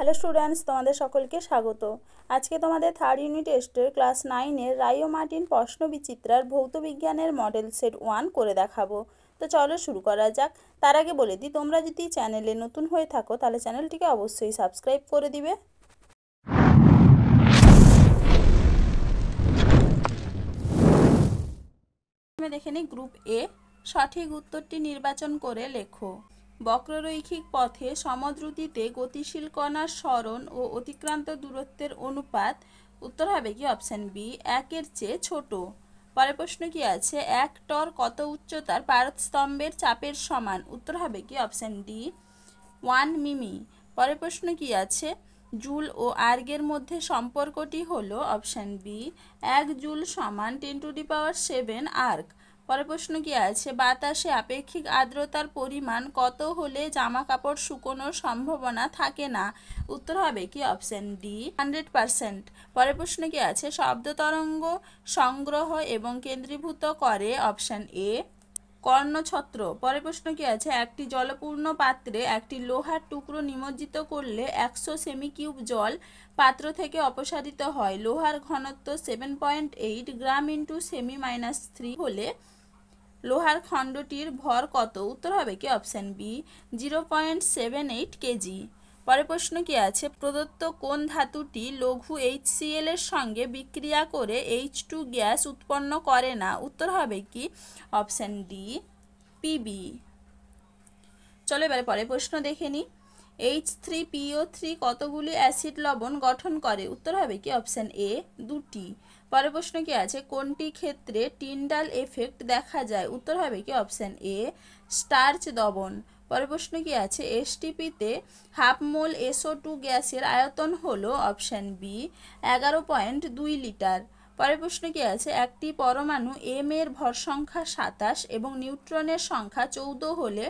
Hello students, তোমাদের সকলকে স্বাগত। আজকে তোমাদের থার্ড ইউনিট টেস্টের ক্লাস 9-এর রাই ও মার্টিন প্রশ্ন বিচিত্রার ভৌত বিজ্ঞানের মডেল সেট 1 করে দেখাবো। তো চলো শুরু করা যাক। তার আগে বলে দিই, তোমরা যদি চ্যানেলে নতুন হয়ে থাকো তাহলে চ্যানেলটিকে অবশ্যই সাবস্ক্রাইব করে দিবে। দেখে নিই গ্রুপ এ। সঠিক উত্তরটি নির্বাচন করে লেখো। বক্ররৈখিক পথে সমদ্রুতিতে গতিশীল কণার সরণ ও অতিক্রান্ত দূরত্বের অনুপাত উত্তর হবে কি? অপশান বি, 1-এর চেয়ে ছোট। পরের প্রশ্ন কি আছে? 1 টর কত উচ্চতার পারস্তম্ভের চাপের সমান? উত্তর হবে কি? অপশান ডি, 1 মিমি। পরের প্রশ্ন কি আছে? জুল ও আর্গের মধ্যে সম্পর্কটি হলো অপশান বি, 1 জুল সমান 10⁻7 আর্গ। পরের প্রশ্ন কি আছে? বাতাসে আপেক্ষিক আর্দ্রতার পরিমাণ কত হলে জামা কাপড় শুকোনোর সম্ভাবনা থাকে না? উত্তর হবে কি? Option D, 100%। পরের প্রশ্ন কি আছে? শব্দ তরঙ্গ সংগ্রহ এবং কেন্দ্রীভূত করে অপশান এ কর্ণছত্র। পরের প্রশ্ন কি আছে? একটি জলপূর্ণ পাত্রে একটি লোহার টুকরো নিমজ্জিত করলে 100 সেমি কিউব জল পাত্র থেকে অপসারিত হয়। লোহার ঘনত্ব 7.8 গ্রাম ইন্টু সেমি -3 হলে লোহার খণ্ডটির ভর কত? উত্তর হবে কি? Option B, 0.78 KG. পরের প্রশ্ন কি আছে? প্রদত্ত কোন ধাতুটি লঘু HCl এর সঙ্গে বিক্রিয়া করে H2 গ্যাস উৎপন্ন করে না? উত্তর হবে কি? Option D, PB. চলো এবারে পরের প্রশ্ন দেখে নিই। H3PO3 কতগুলি অ্যাসিড লবণ গঠন করে? উত্তর হবে কি? অপশান এ, 2টি। পরের প্রশ্ন কি আছে? কোনটি ক্ষেত্রে টিন্ডাল এফেক্ট দেখা যায়? উত্তর হবে কি? অপশান এ, স্টার্চ দবন। পরের প্রশ্ন কি আছে? এসটিপিতে হাফ মোল SO2 গ্যাসের আয়তন হলো অপশান বি, 11.2 লিটার। পরের প্রশ্ন কি আছে? একটি পরমাণু M এর ভর সংখ্যা 27 এবং নিউট্রনের সংখ্যা 14 হলে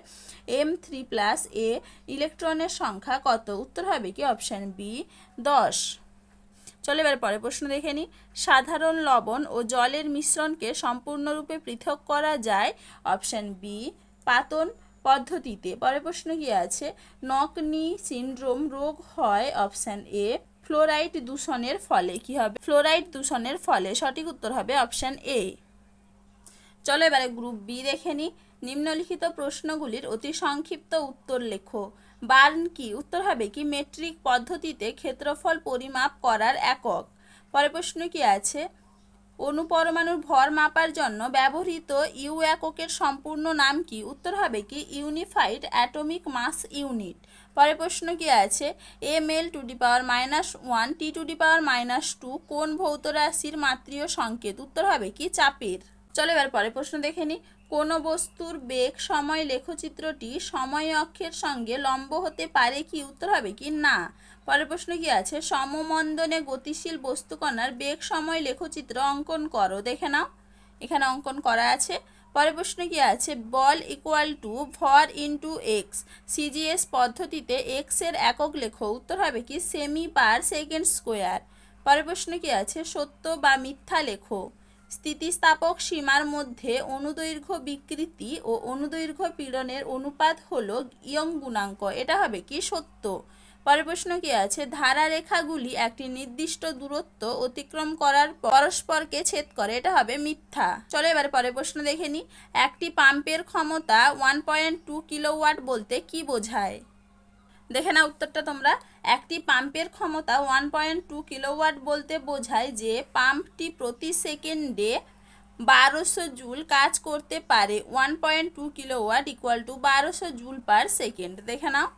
M3+A ইলেকট্রনের সংখ্যা কত? উত্তর হবে কি? Option B, 10। চলো এবার পরের প্রশ্ন দেখে নিই। সাধারণ লবণ ও জলের মিশ্রণকে সম্পূর্ণরূপে পৃথক করা যায় অপশান বি, পাতন পদ্ধতিতে। পরের প্রশ্ন কি আছে? নক-নি সিনড্রোম রোগ হয় অপশান এ, ফ্লোরাইড দূষণের ফলে। কি হবে? ফ্লোরাইড দূষণের ফলে। সঠিক উত্তর হবে অপশান এ। চলো এবারে গ্রুপ বি দেখে নিই। নিম্নলিখিত প্রশ্নগুলির অতি সংক্ষিপ্ত উত্তর লেখো। বার্ন কি? উত্তর হবে কি? মেট্রিক পদ্ধতিতে ক্ষেত্রফল পরিমাপ করার একক। পরের প্রশ্ন কি আছে? অণুপরমাণুর ভর মাপার জন্য ব্যবহৃত ইউ এককের সম্পূর্ণ নাম কি? উত্তর হবে কি? Unified atomic mass unit. পরের প্রশ্ন কি আছে? ml⁻⁻1 T⁻⁻2 কোন ভৌত রাশির মাত্রীয় সংকেত? উত্তর হবে কি? চাপের। চলো এবার পরের প্রশ্ন দেখে নিই। কোনো বস্তুর বেগ সময় লেখচিত্রটি সময় অক্ষের সঙ্গে লম্ব হতে পারে কি? উত্তর হবে কি? না। পরের প্রশ্ন কি আছে? সমমন্দনে গতিশীল বস্তুকণার বেগ সময় লেখচিত্র অঙ্কন করো। দেখে নাও, এখানে অঙ্কন করা আছে। পরের প্রশ্ন কি আছে? বল ইকুয়াল টু ভর ইন্টু এক্স। CGS পদ্ধতিতে এক্স এর একক লেখো। উত্তর হবে কি? সেমি/সেকেন্ড স্কোয়ার। পরের প্রশ্ন কি আছে? সত্য বা মিথ্যা লেখো। স্থিতিস্থাপক সীমার মধ্যে অনুদৈর্ঘ্য বিকৃতি ও অনুদৈর্ঘ্য পীড়নের অনুপাত হলো ইয়ং গুণাঙ্ক। এটা হবে কি? সত্য। পরের প্রশ্ন কি আছে? ধারা রেখাগুলি একটি নির্দিষ্ট দূরত্ব অতিক্রম করার পরস্পরকে ছেদ করে। এটা হবে মিথ্যা। চলো এবারে পরের প্রশ্ন দেখে নিই। একটি পাম্পের ক্ষমতা 1.2 কিলোওয়াট বলতে কি বোঝায়? দেখে না উত্তরটা তোমরা। একটি পাম্পের ক্ষমতা 1.2 কিলোওয়াট বলতে বোঝায় যে পাম্পটি প্রতি সেকেন্ডে 1200 জুল কাজ করতে পারে। 1.2 kilowatt equal to 1200 joule per second. দেখে নাও।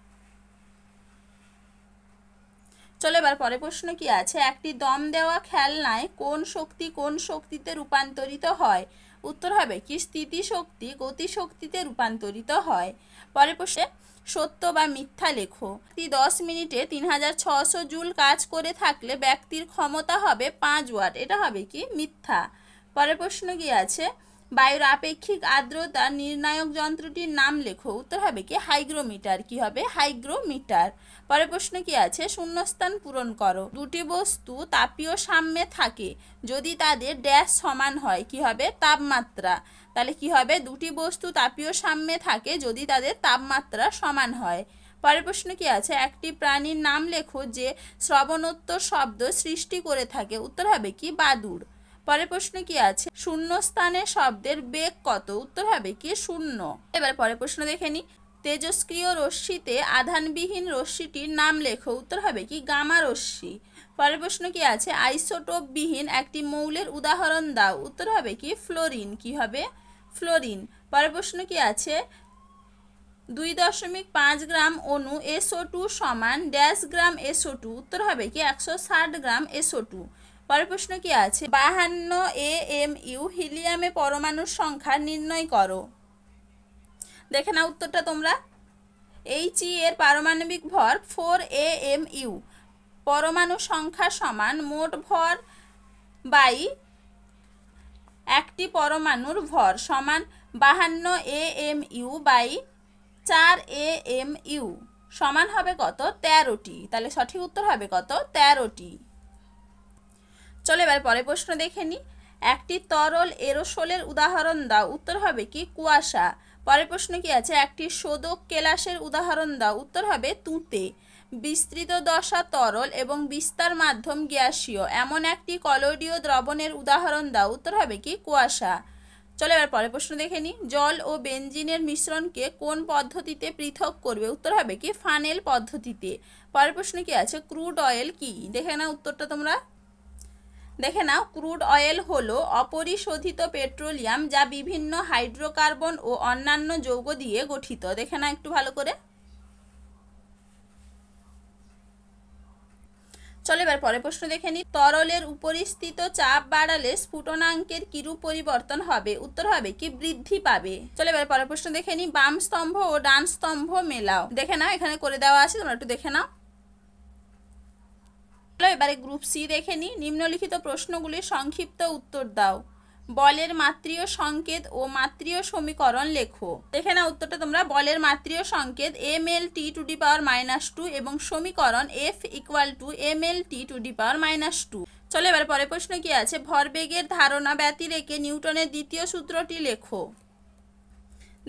চলো এবার পরের প্রশ্ন কি আছে? একটি দম দেওয়া খেলনায় কোন শক্তি কোন শক্তিতে রূপান্তরিত হয়? উত্তর হবে কি? স্থিতিশক্তি গতিশক্তিতে রূপান্তরিত হয়। পরের প্রশ্নে সত্য বা মিথ্যা লেখো। 10 মিনিটে 3600 জুল কাজ করে থাকলে ব্যক্তির ক্ষমতা হবে 5 ওয়াট। এটা হবে কি? মিথ্যা। পরের প্রশ্ন কি আছে? বায়ুর আপেক্ষিক আর্দ্রতা নির্ণায়ক যন্ত্রটির নাম লেখো। উত্তর হবে কি? হাইগ্রোমিটার। কি হবে? হাইগ্রোমিটার। পরের প্রশ্ন কি আছে? শূন্যস্থান পূরণ করো। দুটি বস্তু তাপীয় সাম্যে থাকে যদি তাদের ড্যাশ সমান হয়। কি হবে? তাপমাত্রা। তাহলে কি হবে? দুটি বস্তু তাপীয় সাম্যে থাকে যদি তাদের তাপমাত্রা সমান হয়। পরের প্রশ্ন কি আছে, একটি প্রাণীর নাম লেখো যে শ্রবণোত্তর শব্দ সৃষ্টি করে থাকে। উত্তর হবে কি বাদুড়। পরের প্রশ্ন কি আছে, শূন্যস্থানে শব্দের বেগ কত। উত্তর হবে কি 0। এবার পরের প্রশ্ন দেখে নি, তেজস্ক্রিয় রশ্মিতে আধানবিহীন রশ্মিটির নাম লেখো। উত্তর হবে কি গামা রশ্মি। পরের প্রশ্ন কি আছে, আইসোটোপ বিহীন একটি মৌলের উদাহরণ দাও। উত্তর হবে কি ফ্লোরিন। কি হবে ফ্লোরিন। পরের প্রশ্ন কি আছে, 2.5 গ্রাম অণু SO2 সমান ড্যাশ গ্রাম SO2। উত্তর হবে কি 160 গ্রাম SO2। পরের প্রশ্ন কি আছে, 52 AMU হিলিয়ামে পরমাণুর সংখ্যা নির্ণয় করো। দেখে নাও উত্তরটা তোমরা। He এর পারমাণবিক ভর 4 AMU। পরমাণু সংখ্যা সমান মোট ভর বাই একটি পরমাণুর ভর সমান 52 AMU বাই 4 AMU সমান হবে কত 13টি। তাহলে সঠিক উত্তর হবে কত 13টি। চলো এবার পরের প্রশ্ন দেখে নি, একটি তরল এরোসোলের উদাহরণ দাও। উত্তর হবে কি কুয়াশা। পরের প্রশ্ন কি আছে, একটি শোধক কেলাসের উদাহরণ দাও। উত্তর হবে তুঁতে। বিস্তৃত দশা তরল এবং বিস্তার মাধ্যম গ্যাসীয় এমন একটি কলোয়ীয় দ্রবণের উদাহরণ দাও। উত্তর হবে কি কুয়াশা। চলো এবার পরের প্রশ্ন দেখে নি, জল ও বেনজিনের মিশ্রণকে কোন পদ্ধতিতে পৃথক করবে। উত্তর হবে কি ফানেল পদ্ধতিতে। পরের প্রশ্ন কি আছে, ক্রুড অয়েল কি। দেখে নাও উত্তরটা তোমরা। দেখে নাও, ক্রুড অয়েল হলো অপরিশোধিত পেট্রোলিয়াম যা বিভিন্ন হাইড্রোকার্বন ও অন্যান্য যৌগ দিয়ে গঠিত। দেখে নাও একটু ভালো করে। চলো এবার পরের প্রশ্ন দেখে নি, তরলের উপরিস্থিত চাপ বাড়ালে স্ফুটনাঙ্কের কিরূপ পরিবর্তন হবে। উত্তর হবে কি বৃদ্ধি পাবে। চলো এবার পরের প্রশ্ন দেখে নি, বাম স্তম্ভ ও ডান স্তম্ভ মেলাও। দেখে নাও, এখানে করে দেওয়া আছে, তোমরা একটু দেখে নাও। এবারে গ্রুপ সি দেখে নি, নিম্নলিখিত প্রশ্নগুলির সংক্ষিপ্ত উত্তর দাও। বলের মাত্রীয় সংকেত ও মাত্রীয় সমীকরণ লেখো। দেখে নাও উত্তরটা তোমরা। বলের মাত্রীয় সংকেত mLT⁻², এবং সমীকরণ F = mLT⁻²। চলো এবার পরের প্রশ্ন কি আছে, ভরবেগের ধারণা ব্যতি রেখে নিউটনের দ্বিতীয় সূত্রটি লেখো।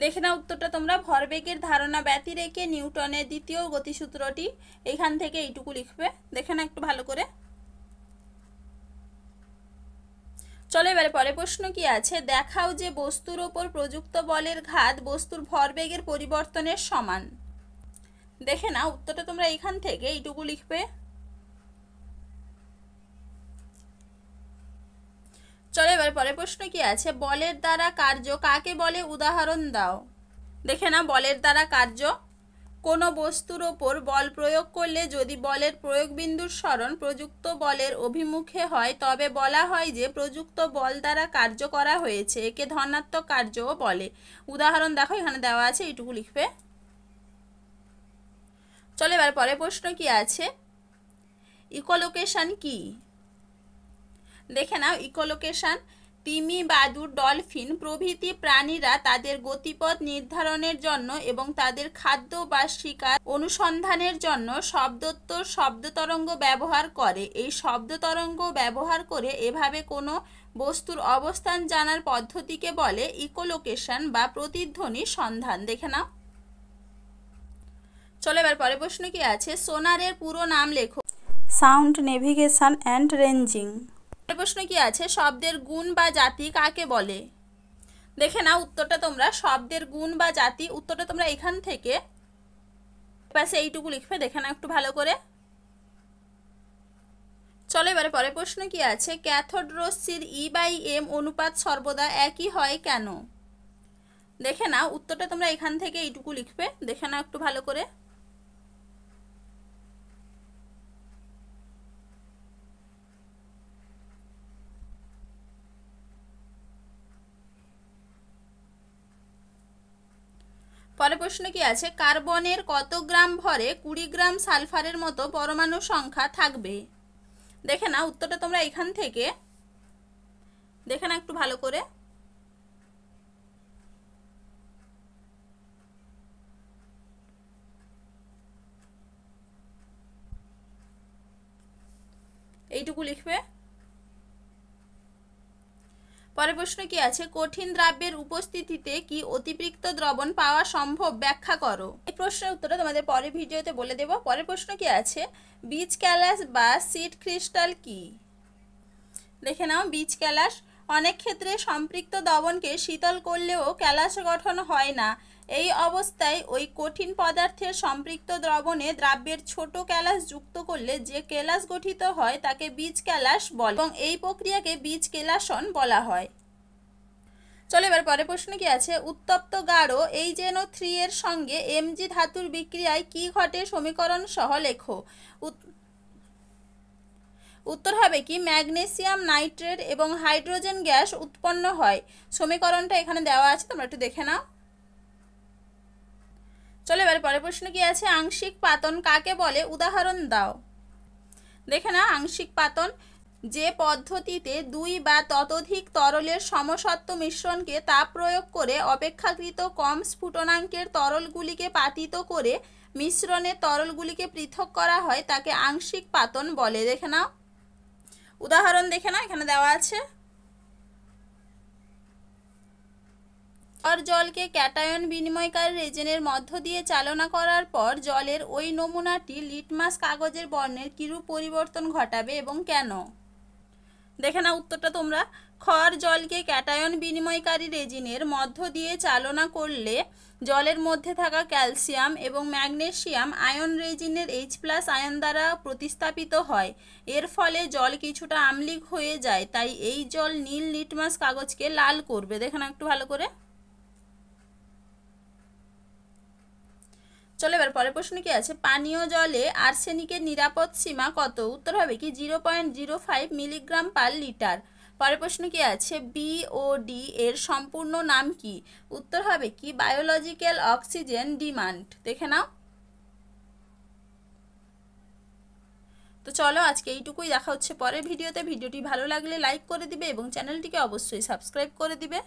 দেখে নাও উত্তরটা তোমরা। ভরবেগের ধারণা ব্যতি রেখে নিউটনের দ্বিতীয় গতিসূত্রটি, এখান থেকে এইটুকু লিখবে। দেখে নাও একটু ভালো করে। চলো এবারে পরের প্রশ্ন কি আছে, দেখাও যে বস্তুর ওপর প্রযুক্ত বলের ঘাত বস্তুর ভরবেগের পরিবর্তনের সমান। দেখে নাও উত্তরটা তোমরা এখান থেকে এইটুকু লিখবে। চলো এবার পরের প্রশ্ন কি আছে, বলের দ্বারা কার্য কাকে বলে উদাহরণ দাও। দেখে নাও, বলের দ্বারা কার্য, কোনো বস্তুর ওপর বল প্রয়োগ করলে যদি বলের প্রয়োগ বিন্দুর সরণ প্রযুক্ত বলের অভিমুখে হয় তবে বলা হয় যে প্রযুক্ত বল দ্বারা কার্য করা হয়েছে। একে ধনাত্মক কার্যও বলে। উদাহরণ দেখো এখানে দেওয়া আছে, এইটুকু লিখবে। চলো এবার পরের প্রশ্ন কি আছে, ইকোলোকেশন কি। দেখে নাও ইকোলোকেশন, তিমি, বাদুড়, ডলফিন প্রভৃতি প্রাণীরা তাদের গতিপথ নির্ধারণের জন্য এবং তাদের খাদ্য বা শিকার অনুসন্ধানের জন্য শব্দোত্তর শব্দ তরঙ্গ ব্যবহার করে। এই শব্দ তরঙ্গ ব্যবহার করে এভাবে কোনো বস্তুর অবস্থান জানার পদ্ধতিকে বলে ইকোলোকেশন বা প্রতিধ্বনি সন্ধান। দেখে নাও। চলো এবার পরের প্রশ্ন কি আছে, সোনারের পুরো নাম লেখো। Sound navigation and ranging. প্রশ্ন কি আছে, শব্দের গুণ বা জাতি কাকে বলে। দেখে নাও উত্তরটা তোমরা। শব্দের গুণ বা জাতি, উত্তরটা তোমরা এখান থেকে পাশে এইটুকু লিখবে। দেখে নাও একটু ভালো করে। চলো এবারে পরের প্রশ্ন কি আছে, ক্যাথোড রশ্মির E/M অনুপাত সর্বদা একই হয় কেন। দেখে নাও উত্তরটা তোমরা এখান থেকে এইটুকু লিখবে। দেখে নাও একটু ভালো করে। পরের প্রশ্ন কি আছে, কার্বনের কত গ্রাম ভরে 20 গ্রাম সালফারের মতো পরমাণু সংখ্যা থাকবে। দেখে নাও উত্তরটা তোমরা এখান থেকে। দেখে নাও একটু ভালো করে। এইটুকু লিখবে। পরের প্রশ্ন কি আছে, কঠিন দ্রব্যের উপস্থিতিতে কি অতিরিক্ত দ্রবণ পাওয়া সম্ভব, ব্যাখ্যা করো। এই প্রশ্নের উত্তরটা তোমাদের পরের ভিডিওতে বলে দেব। পরের প্রশ্ন কি আছে, বীজ ক্যালাস বা সিড ক্রিস্টাল কি? দেখে নাও, বীজ ক্যালাস অনেক ক্ষেত্রে সম্পৃক্ত দ্রবণকে শীতল করলেও ক্যালাস গঠন হয় না। এই অবস্থায় ওই কঠিন পদার্থের সম্পৃক্ত দ্রবণে দ্রব্যের ছোট ক্যালাস যুক্ত করলে যে ক্যালাস গঠিত হয় তাকে বীজ ক্যালাস বলে এবং এই প্রক্রিয়াকে বীজ কেলাসন বলা হয়। চলো এবার পরের প্রশ্ন কি আছে, উত্তপ্ত গাঢ় HNO3 এর সঙ্গে Mg ধাতুর বিক্রিয়ায় কি ঘটে, সমীকরণ সহ লেখো। উত্তর হবে কি, ম্যাগনেসিয়াম নাইট্রেট এবং হাইড্রোজেন গ্যাস উৎপন্ন হয়। সমীকরণটা এখানে দেওয়া আছে, তোমরা একটু দেখে নাও। চলো এবার পরের প্রশ্ন কি আছে, আংশিক পাতন কাকে বলে, উদাহরণ দাও। দেখে না, আংশিক পাতন যে পদ্ধতিতে দুই বা ততোধিক তরলের সমসত্ব মিশ্রণকে তাপ প্রয়োগ করে অপেক্ষাকৃত কম স্ফুটনাঙ্কের তরলগুলিকে পাতিত করে মিশ্রণের তরলগুলিকে পৃথক করা হয় তাকে আংশিক পাতন বলে। দেখে নাও, উদাহরণ দেখে নাও, এখানে দেওয়া আছে। জলকে ক্যাটায়ন বিনিময়কারী রেজেনের মধ্য দিয়ে চালনা করার পর জলের ওই নমুনাটি লিটমাস কাগজের বর্ণের কিরূপ পরিবর্তন ঘটাবে এবং কেন? দেখে না উত্তরটা তোমরা, ক্ষর জলকে ক্যাটায়ন বিনিময়কারী রেজিনের মধ্য দিয়ে চালনা করলে জলের মধ্যে থাকা ক্যালসিয়াম এবং ম্যাগনেসিয়াম আয়ন রেজিনের H+ আয়ন দ্বারা প্রতিস্থাপিত হয়। এর ফলে জল কিছুটা আম্লিক হয়ে যায়, তাই এই জল নীল লিটমাস কাগজকে লাল করবে। দেখে না একটু ভালো করে। চলো এবার পরের প্রশ্ন কি আছে, পানীয় জলে আর্সেনিকের নিরাপদ সীমা কত? উত্তর হবে কি 0.05 মিলিগ্রাম পার লিটার। পরের প্রশ্ন কি আছে, BOD এর সম্পূর্ণ নাম কি? উত্তর হবে কি বায়োলজিক্যাল অক্সিজেন ডিমান্ড। দেখে নাও। তো চলো আজকে এইটুকুই, দেখা হচ্ছে পরের ভিডিওতে। ভিডিওটি ভালো লাগলে লাইক করে দিবে এবং চ্যানেলটিকে অবশ্যই সাবস্ক্রাইব করে দিবে।